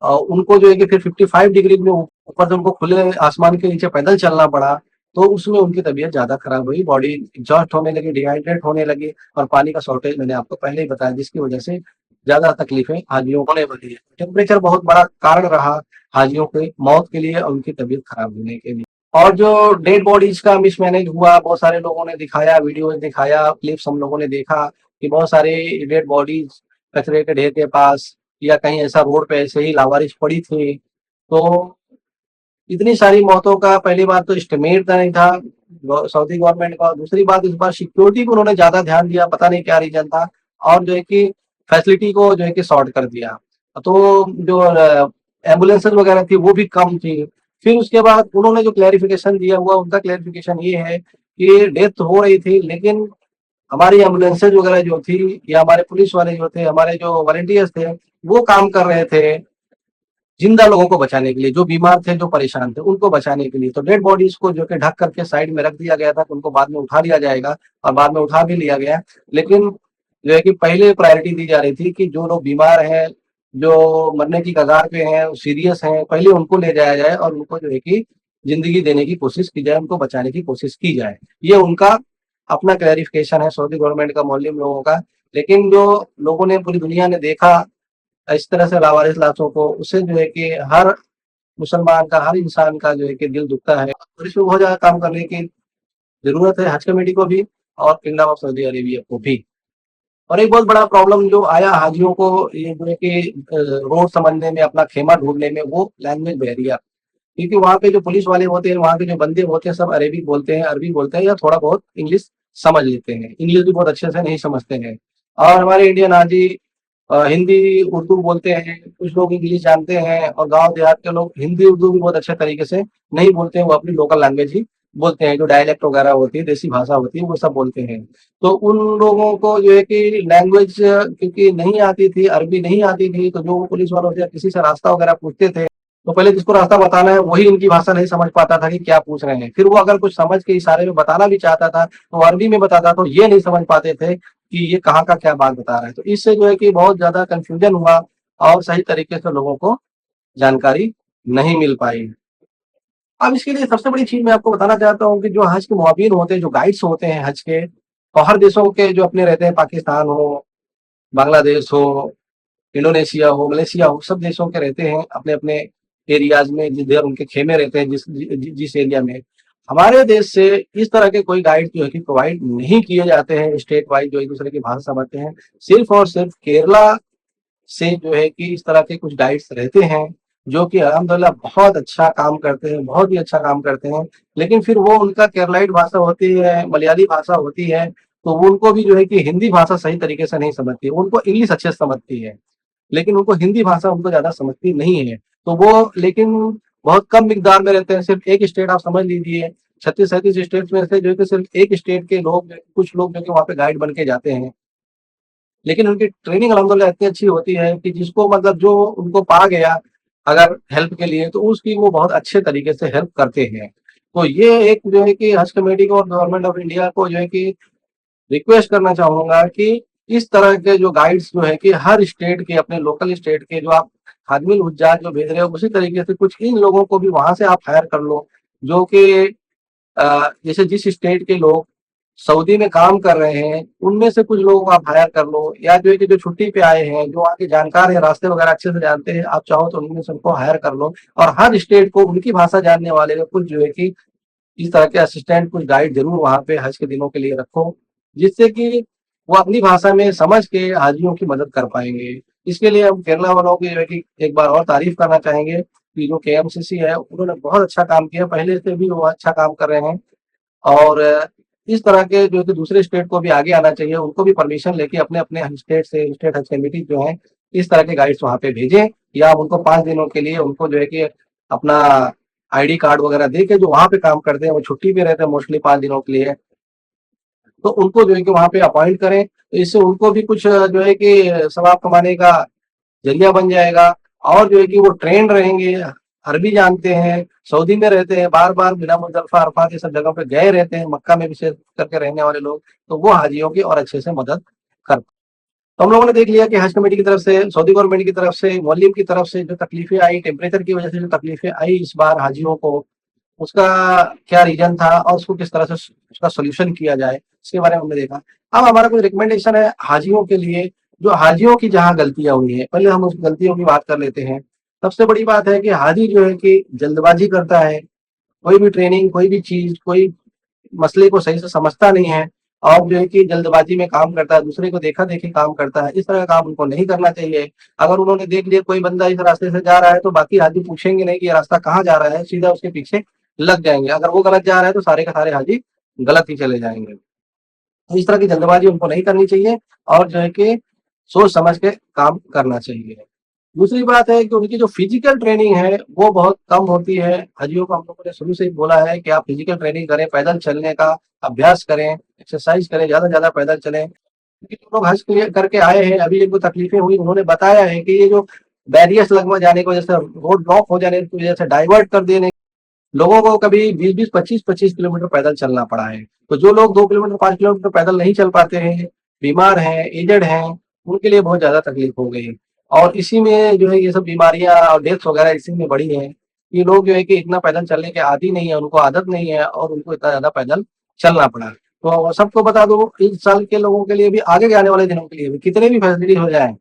उनको जो है कि फिर 55 डिग्री में ऊपर से उनको खुले आसमान के नीचे पैदल चलना पड़ा, तो उसमें उनकी तबीयत ज़्यादा खराब हुई, बॉडी एग्जॉस्ट होने लगी, डिहाइड्रेट होने लगी और पानी का शॉर्टेज मैंने आपको पहले ही बताया, जिसकी वजह से ज़्यादा तकलीफें हाजियों को होने लगी है। टेम्परेचर बहुत बड़ा कारण रहा हाजियों की मौत के लिए और उनकी तबीयत खराब होने के लिए। और जो डेड बॉडीज का मिसमैनेज हुआ, बहुत सारे लोगों ने दिखाया, वीडियोज दिखाया, क्लिप्स हम लोगों ने देखा कि बहुत सारे डेड बॉडीज कचरे के ढेर के पास या कहीं ऐसा रोड पे ऐसे ही लावारिश पड़ी थी। तो इतनी सारी मौतों का पहली बात तो एस्टिमेट नहीं था सऊदी गवर्नमेंट का, दूसरी बात इस बार सिक्योरिटी को उन्होंने ज्यादा ध्यान दिया, पता नहीं क्या रीजन था, और जो है कि फैसिलिटी को जो है कि शॉर्ट कर दिया, तो जो एम्बुलेंस वगैरह थी वो भी कम थी। फिर उसके बाद उन्होंने जो क्लैरिफिकेशन दिया हुआ, उनका क्लैरिफिकेशन ये है कि डेथ हो रही थी, लेकिन हमारी एम्बुलेंसेज वगैरह जो थी या हमारे पुलिस वाले जो थे, हमारे जो वॉलंटियर्स थे, वो काम कर रहे थे जिंदा लोगों को बचाने के लिए, जो बीमार थे, जो परेशान थे, उनको बचाने के लिए। तो डेड बॉडीज को जो कि ढक करके साइड में रख दिया गया था कि उनको बाद में उठा लिया जाएगा, और बाद में उठा भी लिया गया। लेकिन जो है कि पहले प्रायोरिटी दी जा रही थी कि जो लोग बीमार हैं, जो मरने की कगार पे हैं, सीरियस हैं, पहले उनको ले जाया जाए और उनको जो है कि जिंदगी देने की कोशिश की जाए, उनको बचाने की कोशिश की जाए। ये उनका अपना क्लैरिफिकेशन है सऊदी गवर्नमेंट का, मौलिम लोगों का। लेकिन जो लोगों ने, पूरी दुनिया ने देखा इस तरह से लावारिस लाशों को, उससे जो है कि हर मुसलमान का, हर इंसान का जो है कि दिल दुखता है, और इसमें बहुत ज्यादा काम करने की जरूरत है हज कमेटी को भी और किंगडम ऑफ सऊदी अरेबिया को भी। और एक बहुत बड़ा प्रॉब्लम जो आया हाजियों को, ये जो है कि रोड समझने में, अपना खेमा ढूंढने में, वो लैंग्वेज बैरियर। क्योंकि वहाँ पे जो पुलिस वाले होते हैं, वहाँ के जो बंदे होते हैं, सब अरेबिक बोलते हैं, अरबी बोलते हैं, या थोड़ा बहुत इंग्लिश समझ लेते हैं, इंग्लिश भी बहुत अच्छे से नहीं समझते हैं। और हमारे इंडियन हाजी हिंदी उर्दू बोलते हैं, कुछ लोग इंग्लिश जानते हैं, और गांव देहात के लोग हिंदी उर्दू भी बहुत अच्छे तरीके से नहीं बोलते हैं, वो अपनी लोकल लैंग्वेज ही बोलते हैं, जो डायलेक्ट वगैरह होती है, देसी भाषा होती है, वो सब बोलते हैं। तो उन लोगों को जो है कि लैंग्वेज क्योंकि नहीं आती थी, अरबी नहीं आती थी, तो जो पुलिस वालों से किसी से रास्ता वगैरह पूछते थे, तो पहले जिसको रास्ता बताना है वही इनकी भाषा नहीं समझ पाता था कि क्या पूछ रहे हैं। फिर वो अगर कुछ समझ के इशारे में बताना भी चाहता था, तो अरबी में बताता, तो ये नहीं समझ पाते थे कि ये कहाँ का क्या बात बता रहा है। तो इससे जो है कि बहुत ज्यादा कंफ्यूजन हुआ और सही तरीके से लोगों को जानकारी नहीं मिल पाई। अब इसके लिए सबसे बड़ी चीज मैं आपको बताना चाहता हूँ कि जो हज के मुआविन होते हैं, जो गाइड्स होते हैं हज के, और हर देशों के जो अपने रहते हैं, पाकिस्तान हो, बांग्लादेश हो, इंडोनेशिया हो, मलेशिया हो, सब देशों के रहते हैं अपने अपने एरियाज में, जिधर उनके खेमे रहते हैं, जिस एरिया में। हमारे देश से इस तरह के कोई गाइड जो है कि प्रोवाइड नहीं किए जाते हैं, स्टेट वाइज, जो एक दूसरे की भाषा समझते हैं। सिर्फ और सिर्फ केरला से जो है कि इस तरह के कुछ गाइड्स रहते हैं, जो कि अल्हम्दुलिल्लाह बहुत अच्छा काम करते हैं, बहुत ही अच्छा काम करते हैं। लेकिन फिर वो, उनका केरलाइट भाषा होती है, मलयाली भाषा होती है, तो वो उनको भी जो है कि हिंदी भाषा सही तरीके से नहीं समझती है, उनको इंग्लिश अच्छे से समझती है, लेकिन उनको हिंदी भाषा उनको ज़्यादा समझती नहीं है। तो वो लेकिन बहुत कम मिकदार में रहते हैं, सिर्फ एक स्टेट आप समझ लीजिए, 36-37 स्टेट्स में से जो है कि सिर्फ एक स्टेट के लोग, कुछ लोग जो कि वहाँ पे गाइड बन के जाते हैं। लेकिन उनकी ट्रेनिंग अल्हम्दुलिल्लाह इतनी अच्छी होती है कि जिसको, मतलब जो उनको पा गया अगर हेल्प के लिए, तो उसकी वो बहुत अच्छे तरीके से हेल्प करते हैं। तो ये एक जो है कि हज कमेटी को और गवर्नमेंट ऑफ इंडिया को जो है कि रिक्वेस्ट करना चाहूँगा कि इस तरह के जो गाइड्स जो है कि हर स्टेट के, अपने लोकल स्टेट के, जो आप खादिमुल हुज्जाज जो भेज रहे हो, उसी तरीके से कुछ इन लोगों को भी वहाँ से आप हायर कर लो, जो कि जैसे जिस स्टेट के लोग सऊदी में काम कर रहे हैं, उनमें से कुछ लोगों को आप हायर कर लो, या जो है कि जो छुट्टी पे आए हैं, जो वहाँ के जानकार हैं, रास्ते वगैरह अच्छे से जानते हैं, आप चाहो तो उनमें से उनको हायर कर लो। और हर स्टेट को उनकी भाषा जानने वाले को कुछ जो है कि इस तरह के असिस्टेंट, कुछ गाइड जरूर वहाँ पे हज के दिनों के लिए रखो, जिससे कि वो अपनी भाषा में समझ के हाजियों की मदद कर पाएंगे। इसके लिए हम केरला वालों की जो है कि एक बार और तारीफ करना चाहेंगे कि जो केएमसीसी है, उन्होंने बहुत अच्छा काम किया, पहले से भी वो अच्छा काम कर रहे हैं। और इस तरह के जो है कि दूसरे स्टेट को भी आगे आना चाहिए, उनको भी परमिशन लेके अपने अपने स्टेट से, स्टेट हज कमेटी जो है, इस तरह के गाइड्स वहाँ पे भेजें, या आप उनको 5 दिनों के लिए उनको जो है कि अपना आईडी कार्ड वगैरह दे के, जो वहाँ पे काम करते हैं, वो छुट्टी पे रहते हैं मोस्टली 5 दिनों के लिए, तो उनको जो है कि वहाँ पे अपॉइंट करें, तो इससे उनको भी कुछ जो है कि सवाब कमाने का जरिया बन जाएगा। और जो है कि वो ट्रेंड रहेंगे, अरबी जानते हैं, सऊदी में रहते हैं, बार-बार मिना मुज़दलिफ़ा, अरफ़ात ये सब जगह पे गए रहते हैं, मक्का में विशेष करके रहने वाले लोग, तो वो हाजियों की और अच्छे से मदद कर। तो हम लोगों ने देख लिया कि हज कमेटी की तरफ से, सऊदी गवर्नमेंट की तरफ से, मुअल्लिम की तरफ से जो तकलीफ़ें आई, टेम्परेचर की वजह से जो तकलीफ़ें आई इस बार हाजियों को, उसका क्या रीज़न था और उसको किस तरह से उसका सॉल्यूशन किया जाए, इसके बारे में हमने देखा। अब हमारा कुछ रिकमेंडेशन है हाजियों के लिए, जो हाजियों की जहाँ गलतियाँ हुई हैं, पहले हम उस गलतियों की बात कर लेते हैं। सबसे बड़ी बात है कि हाजी जो है कि जल्दबाज़ी करता है, कोई भी ट्रेनिंग, कोई भी चीज़, कोई मसले को सही से समझता नहीं है और जो है कि जल्दबाजी में काम करता है, दूसरे को देखा-देखी काम करता है। इस तरह का काम उनको नहीं करना चाहिए। अगर उन्होंने देख लिया कोई बंदा इस रास्ते से जा रहा है, तो बाकी हाजी पूछेंगे नहीं कि ये रास्ता कहाँ जा रहा है, सीधा उसके पीछे लग जाएँगे। अगर वो गलत जा रहा है, तो सारे के सारे हाजी गलत ही चले जाएँगे। तो इस तरह की जल्दबाजी उनको नहीं करनी चाहिए और जो है कि सोच समझ के काम करना चाहिए। दूसरी बात है कि उनकी जो फिजिकल ट्रेनिंग है वो बहुत कम होती है। हाजियों को हम लोगों ने शुरू से ही बोला है कि आप फिजिकल ट्रेनिंग करें, पैदल चलने का अभ्यास करें, एक्सरसाइज करें, ज़्यादा से ज़्यादा पैदल चलें। क्योंकि जो लोग हज क्लियर करके आए हैं, अभी जिनको तकलीफें हुई, उन्होंने बताया है कि ये जो बैरियर्स लगवा जाने की वजह से, रोड ब्लॉक हो जाने की वजह से, डाइवर्ट कर देने, लोगों को कभी 20-20, 25-25 किलोमीटर पैदल चलना पड़ा है। तो जो लोग 2 किलोमीटर, 5 किलोमीटर पैदल नहीं चल पाते हैं, बीमार हैं, एजेड हैं, उनके लिए बहुत ज़्यादा तकलीफ हो गई। और इसी में जो है ये सब बीमारियाँ और डेथ्स वगैरह इसी में बढ़ी हैं। ये लोग जो है कि इतना पैदल चलने के आदी नहीं है, उनको आदत नहीं है और उनको इतना ज़्यादा पैदल चलना पड़ा। तो सबको बता दूँ, इस साल के लोगों के लिए भी, आगे के आने वाले दिनों के लिए भी, कितनी भी फैसिलिटी हो जाए,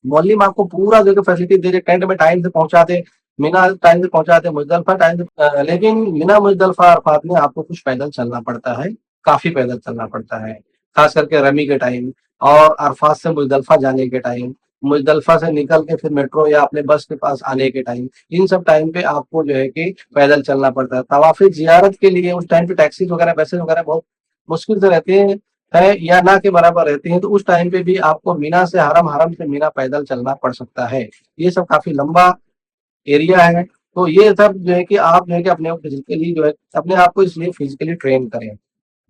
मुअल्लिम आपको पूरा जो है फैसिलिटी दे दे, टेंट में टाइम से पहुँचा दे, मिना टाइम से पहुँचा दे, मुज़दलिफ़ा टाइम से लेकिन मिना मुज़दलिफ़ा अरफ़ात में आपको कुछ पैदल चलना पड़ता है, काफ़ी पैदल चलना पड़ता है। ख़ास करके रमी के टाइम और अरफ़ात से मुज़दलिफ़ा जाने के टाइम, मुज़दलिफ़ा से निकल के फिर मेट्रो या अपने बस के पास आने के टाइम, इन सब टाइम पे आपको जो है कि पैदल चलना पड़ता है। तवाफ़े ज़ियारत के लिए उस टाइम पे टैक्सीज़ वगैरह, बसेज़ वगैरह बहुत मुश्किल से रहती हैं है या ना के बराबर रहती हैं, तो उस टाइम पे भी आपको मीना से हरम, हरम से मीना पैदल चलना पड़ सकता है। ये सब काफ़ी लंबा एरिया है, तो ये सब जो है कि आप जो है कि अपने आप फिज़िकली जो है, अपने आप को इसलिए फिज़िकली ट्रेन करें।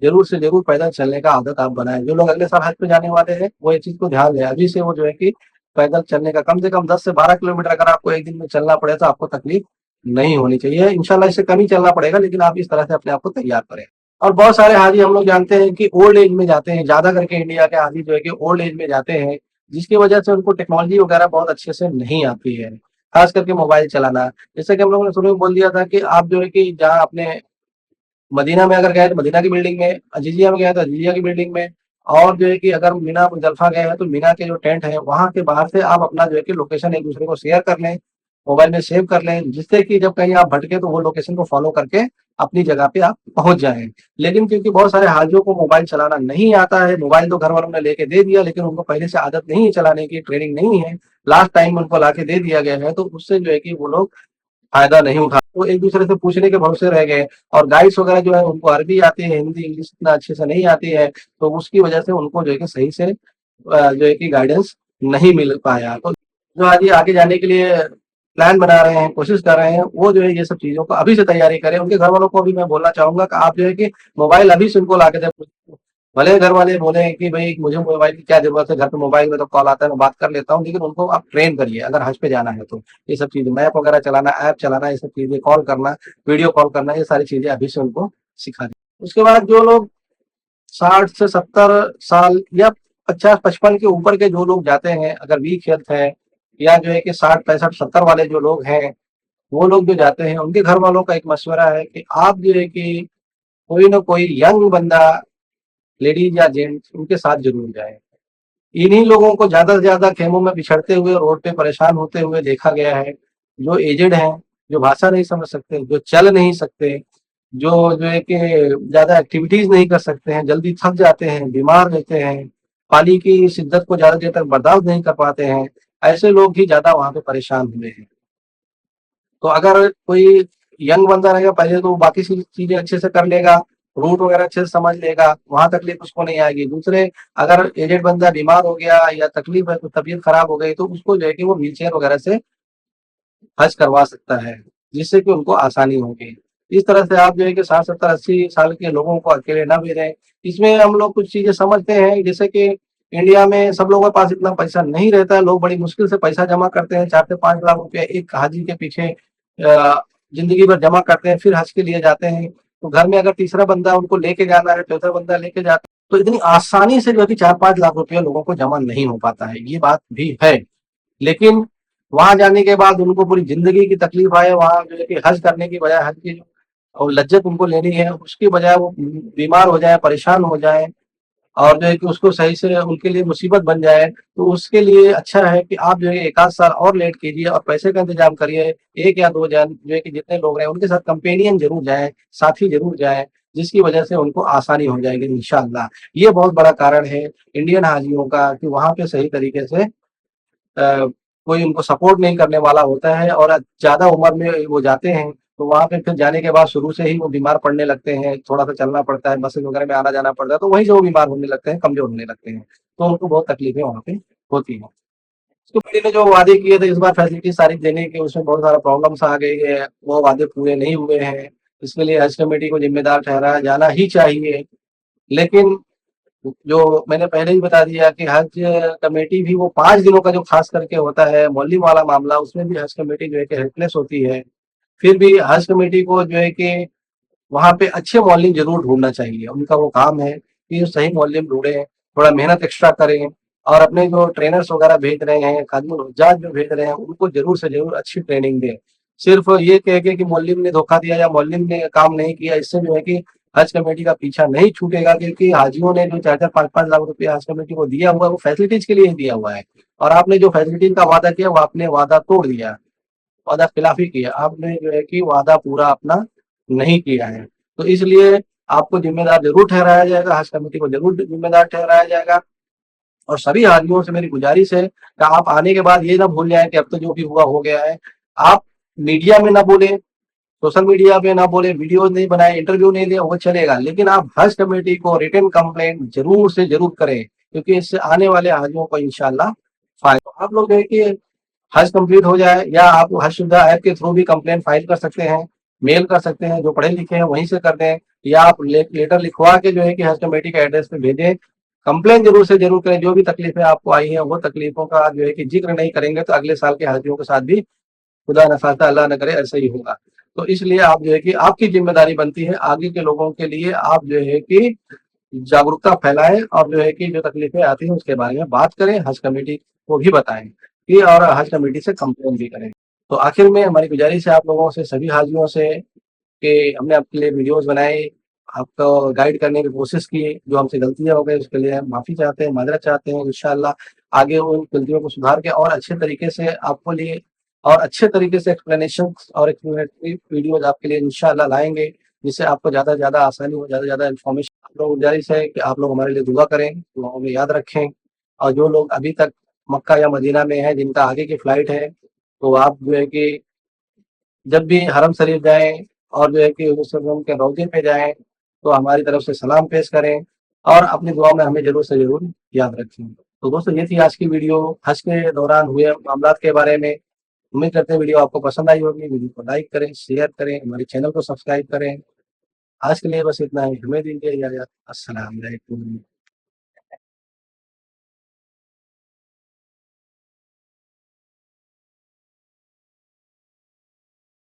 ज़रूर से ज़रूर पैदल चलने का आदत आप बनाएँ। जो लोग अगले साल हज पे जाने वाले हैं, वो इस चीज़ को ध्यान दें। अभी से वो जो है कि पैदल चलने का कम से कम 10 से 12 किलोमीटर अगर आपको एक दिन में चलना पड़े, तो आपको तकलीफ नहीं होनी चाहिए। इंशाल्लाह इससे कम ही चलना पड़ेगा, लेकिन आप इस तरह से अपने आप को तैयार करें। और बहुत सारे हाजी हम लोग जानते हैं कि ओल्ड एज में जाते हैं, ज़्यादा करके इंडिया के हाजी जो है कि ओल्ड एज में जाते हैं, जिसकी वजह से उनको टेक्नोलॉजी वगैरह बहुत अच्छे से नहीं आती है, खास करके मोबाइल चलाना। जैसे कि हम लोगों ने शुरू में बोल दिया था कि आप जो है कि जहाँ अपने मदीना में अगर गए तो मदीना की बिल्डिंग में, अजीजिया में गए तो अजीजिया की बिल्डिंग में, और जो है कि अगर मीना मुज़दलिफ़ा गए हैं तो मीना के जो टेंट है वहाँ के बाहर से आप अपना जो है कि लोकेशन एक दूसरे को शेयर कर लें, मोबाइल में सेव कर लें, जिससे कि जब कहीं आप भटके तो वो लोकेशन को फॉलो करके अपनी जगह पे आप पहुंच जाएं। लेकिन क्योंकि बहुत सारे हाजियों को मोबाइल चलाना नहीं आता है, मोबाइल तो घर वालों ने लेके दे दिया, लेकिन उनको पहले से आदत नहीं है चलाने की, ट्रेनिंग नहीं है, लास्ट टाइम उनको ला के दे दिया गया है, तो उससे जो है कि वो लोग फ़ायदा नहीं उठा, वो एक-दूसरे से पूछने के भरोसे रह गए। और गाइड्स वगैरह जो है उनको अरबी आती है, हिंदी, इंग्लिश इतना अच्छे से नहीं आती है, तो उसकी वजह से उनको जो है कि सही से जो है कि गाइडेंस नहीं मिल पाया। तो जो आज ये आगे जाने के लिए प्लान बना रहे हैं, कोशिश कर रहे हैं, वो जो है ये सब चीज़ों को अभी से तैयारी करें। उनके घर वालों को भी मैं बोलना चाहूँगा कि आप जो है कि मोबाइल अभी से उनको ला के दें। भले घर वाले बोलें कि भई मुझे मोबाइल की क्या ज़रूरत है, घर पे मोबाइल में तो कॉल आता है, मैं बात कर लेता हूँ, लेकिन उनको आप ट्रेन करिए अगर हज पे जाना है तो। ये सब चीज़ें, मैप वगैरह चलाना, ऐप चलाना, ये सब चीज़ें, कॉल करना, वीडियो कॉल करना, ये सारी चीज़ें अभी से उनको सिखा दें। उसके बाद जो लोग 60 से 70 साल या 50-55 के ऊपर के जो लोग जाते हैं, अगर वीक हेल्थ है या जो है कि 60, 65, 70 वाले जो लोग हैं, वो लोग जो जाते हैं, उनके घर वालों का एक मशवरा है कि आप जो है कि कोई ना कोई यंग बंदा, लेडीज या जेंट्स, उनके साथ ज़रूर जाएँ। इन्हीं लोगों को ज़्यादा से ज़्यादा खेमों में बिछड़ते हुए, रोड पे परेशान होते हुए देखा गया है। जो एजेड हैं, जो भाषा नहीं समझ सकते, जो चल नहीं सकते, जो है कि ज़्यादा एक्टिविटीज़ नहीं कर सकते हैं, जल्दी थक जाते हैं, बीमार रहते हैं, पानी की शिद्दत को ज़्यादा देर तक बर्दाश्त नहीं कर पाते हैं, ऐसे लोग ही ज़्यादा वहाँ पे परेशान हुए हैं। तो अगर कोई यंग बंदा रहेगा, पहले तो बाकी सी चीज़ें अच्छे से कर लेगा, रूट वगैरह अच्छे से समझ लेगा, वहाँ तकलीफ उसको नहीं आएगी। दूसरे, अगर एजेड बंदा बीमार हो गया या तकलीफ है, कुछ तबीयत खराब हो गई, तो उसको जो है कि वो व्हीलचेयर वगैरह से हज करवा सकता है, जिससे कि उनको आसानी होगी। इस तरह से आप जो है कि 60, 70, 80 साल के लोगों को अकेले ना भेजें। इसमें हम लोग कुछ चीज़ें समझते हैं, जैसे कि इंडिया में सब लोगों के पास इतना पैसा नहीं रहता है, लोग बड़ी मुश्किल से पैसा जमा करते हैं, 4 से 5 लाख रुपया एक हाजी के पीछे ज़िंदगी भर जमा करते हैं, फिर हज के लिए जाते हैं। तो घर में अगर तीसरा बंदा उनको लेके जाना है, चौथा बंदा लेके जाता है, तो इतनी आसानी से जो है कि 4-5 लाख रुपया लोगों को जमा नहीं हो पाता है, ये बात भी है। लेकिन वहां जाने के बाद उनको पूरी जिंदगी की तकलीफ आए, वहां जो है कि हज करने की बजाय हज की जो और लज्जत उनको लेनी है, उसकी बजाय वो बीमार हो जाए, परेशान हो जाए, और जो है कि उसको सही से उनके लिए मुसीबत बन जाए, तो उसके लिए अच्छा है कि आप जो है 1 आध साल और लेट कीजिए और पैसे का इंतजाम करिए। 1 या 2 जन जो है कि जितने लोग रहे उनके साथ कंपेनियन जरूर जाए, साथी जरूर जाए, जिसकी वजह से उनको आसानी हो जाएगी इंशाअल्लाह। ये बहुत बड़ा कारण है इंडियन हाजियों का कि वहां पे सही तरीके से कोई उनको सपोर्ट नहीं करने वाला होता है, और ज़्यादा उम्र में वो जाते हैं, तो वहाँ पे फिर जाने के बाद शुरू से ही वो बीमार पड़ने लगते हैं, थोड़ा-सा चलना पड़ता है, बसें वगैरह में आना-जाना पड़ता है, तो वहीं से वो बीमार होने लगते हैं, कमज़ोर होने लगते हैं। तो उनको बहुत तकलीफ़ें वहाँ पे होती हैं। उसके पहले ने जो वादे किए थे इस बार फैसिलिटी सारी देने के, उसमें बहुत सारा प्रॉब्लम्स आ गई है, वो वादे पूरे नहीं हुए हैं। इसके लिए हज कमेटी को ज़िम्मेदार ठहराया जाना ही चाहिए। लेकिन जो मैंने पहले ही बता दिया कि हज कमेटी भी वो 5 दिनों का जो खास करके होता है मौलवी वाला मामला, उसमें भी हज कमेटी जो है कि हेल्पलेस होती है। फिर भी हज कमेटी को जो है कि वहाँ पे अच्छे मौलवी ज़रूर ढूँढना चाहिए। उनका वो काम है कि सही मौलवी ढूँढें, थोड़ा मेहनत एक्स्ट्रा करें, और अपने जो ट्रेनर्स वगैरह भेज रहे हैं, खादिमुल हुज्जाज जो भेज रहे हैं, उनको ज़रूर से ज़रूर अच्छी ट्रेनिंग दें। सिर्फ़ ये कह के कि मौलवी ने धोखा दिया या मौलवी ने काम नहीं किया, इससे जो है कि हज कमेटी का पीछा नहीं छूटेगा, क्योंकि हाजियों ने जो 4-4, 5-5 लाख रुपया हज कमेटी को दिया हुआ है, वो फैसिलिटीज़ के लिए ही दिया हुआ है, और आपने जो फैसिलिटीज़ का वादा किया, वो आपने वादा तोड़ दिया, वादा खिलाफी किया। आपने जो है कि वादा पूरा अपना नहीं किया है। तो इसलिए आपको ज़िम्मेदार ज़रूर ठहराया जाएगा, हज कमेटी को ज़रूर ज़िम्मेदार ठहराया जाएगा। और सभी हाजियों से मेरी गुजारिश है कि आप आने के बाद ये ना भूल जाएँ कि अब तो जो भी हुआ हो गया है। आप मीडिया में ना बोलें, सोशल मीडिया पे ना बोले, वीडियो नहीं बनाए, इंटरव्यू नहीं दिया, वो चलेगा, लेकिन आप हज कमेटी को रिटन कंप्लेंट जरूर से जरूर करें, क्योंकि इससे आने वाले हाजियों को इंशाल्लाह फायदा। आप लोग जो है कि हज कंप्लीट हो जाए, या आप हज सुविधा ऐप के थ्रू भी कंप्लेन फाइल कर सकते हैं, मेल कर सकते हैं, जो पढ़े लिखे हैं वहीं से कर दें, या आप लेटर लिखवा के जो है कि हज कमेटी के एड्रेस पे भेजें। कंप्लेन जरूर से जरूर करें, जो भी तकलीफें आपको आई हैं वो तकलीफों का जो है कि जिक्र नहीं करेंगे तो अगले साल के हाजियों के साथ भी खुदा न खास्ता अल्लाह न करे ऐसा ही होगा। तो इसलिए आप जो है कि आपकी ज़िम्मेदारी बनती है आगे के लोगों के लिए, आप जो है कि जागरूकता फैलाएँ, और जो है कि जो तकलीफ़ें आती हैं उसके बारे में बात करें, हज कमेटी को भी बताएँ कि, और हज कमेटी से कंप्लेन भी करें। तो आखिर में हमारी गुज़ारिश है आप लोगों से, सभी हाजियों से, कि हमने आपके लिए वीडियोज़ बनाए, आपको गाइड करने की कोशिश की, जो हमसे गलतियाँ हो गई उसके लिए हम माफ़ी चाहते हैं, माज़रत चाहते हैं। इंशाअल्लाह आगे उन गलतियों को सुधार के और अच्छे तरीके से आपको लिए, और अच्छे तरीके से एक्सप्लेनेशंस और एक्सप्लेनेटरी वीडियोज़ आपके लिए इंशाअल्लाह लाएँगे, जिससे आपको ज़्यादा से ज़्यादा आसानी हो, ज़्यादा से ज़्यादा इन्फॉर्मेशन। आप लोगों को गुज़ारिश है कि आप लोग हमारे लिए दुआ करें, दुआओं में याद रखें, और जो लोग अभी तक मक्का या मदीना में हैं, जिनका आगे की फ़्लाइट है, तो आप जो है कि जब भी हरम शरीफ जाएँ, और जो है कि हुज़ूर सल्लल्लाहु अलैहि वसल्लम के रोज़े पे जाएँ, तो हमारी तरफ से सलाम पेश करें, और अपनी दुआ में हमें ज़रूर से ज़रूर याद रखें। तो दोस्तों ये थी आज की वीडियो, हज के दौरान हुए मामलात के बारे में। उम्मीद करते हैं वीडियो आपको पसंद आई होगी। वीडियो को लाइक करें, शेयर करें, हमारे चैनल को सब्सक्राइब करें। आज के लिए बस इतना ही, हमें दीजिए इजाज़त। अस्सलाम वालेकुम।